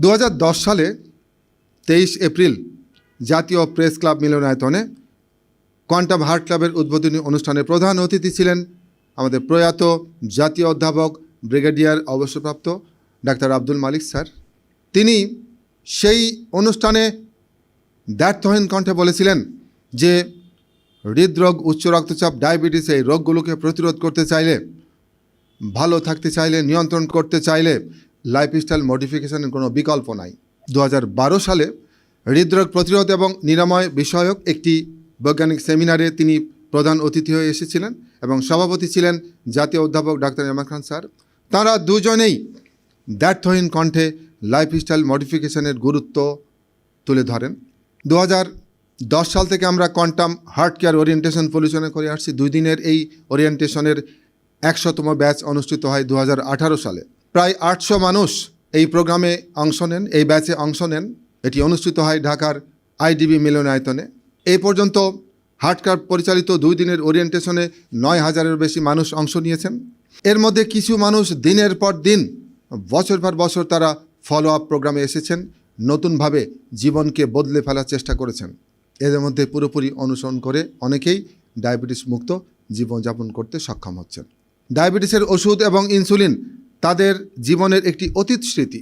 2010 সালে 23 এপ্রিল জাতীয় press club মিলনায়তনে কোয়ান্টাম হার্ট ক্লাবের উদ্বোধনী অনুষ্ঠানে প্রধান অতিথি ছিলেন আমাদের প্রয়াত জাতীয় অধ্যাপক ব্রিগেডিয়ার অবসরপ্রাপ্ত ডাক্তার আব্দুল মালিক স্যার। তিনি সেই অনুষ্ঠানে দ্ব্যর্থহীন কণ্ঠে বলেছিলেন যে হৃদরোগ, উচ্চ রক্তচাপ, ডায়াবেটিস এই রোগগুলোকে প্রতিরোধ করতে চাইলে, ভালো থাকতে চাইলে, নিয়ন্ত্রণ করতে চাইলে লাইফস্টাইল মডিফিকেশনের কোনো বিকল্প নাই। 2012 সালে হৃদরোগ প্রতিরোধ এবং নিরাময় বিষয়ক একটি বৈজ্ঞানিক সেমিনারে তিনি প্রধান অতিথি হয়ে এসেছিলেন এবং সভাপতি ছিলেন জাতীয় অধ্যাপক ডাক্তার ইমাম খান স্যার। তাঁরা দুজনেই দ্ব্যর্থহীন কণ্ঠে লাইফস্টাইল মডিফিকেশনের গুরুত্ব তুলে ধরেন। 2010 সাল থেকে আমরা কোয়ান্টাম হার্ট কেয়ার ওরিয়েন্টেশন পরিচালনা করে আসছি। 2 দিনের এই ওরিয়েন্টেশনের 100তম ব্যাচ অনুষ্ঠিত হয় 2018 সালে। প্রায় 800 মানুষ এই প্রোগ্রামে অংশ নেন, এই ব্যাচে অংশ নেন। এটি অনুষ্ঠিত হয় ঢাকার আইডিবি মিলনায়তনে। এই পর্যন্ত হার্ট কেয়ার পরিচালিত 2 দিনের ওরিয়েন্টেশনে 9000-এর বেশি মানুষ অংশ নিয়েছেন। এর মধ্যে কিছু মানুষ দিনের পর দিন, বছর পর বছর তারা ফলো আপ প্রোগ্রামে এসেছেন, নতুনভাবে জীবনকে বদলে ফেলার চেষ্টা করেছেন। এদের মধ্যে পুরোপুরি অনুসরণ করে অনেকেই ডায়াবেটিস মুক্ত জীবনযাপন করতে সক্ষম হচ্ছেন। ডায়াবেটিসের ওষুধ এবং ইনসুলিন তাদের জীবনের একটি অতীত স্মৃতি।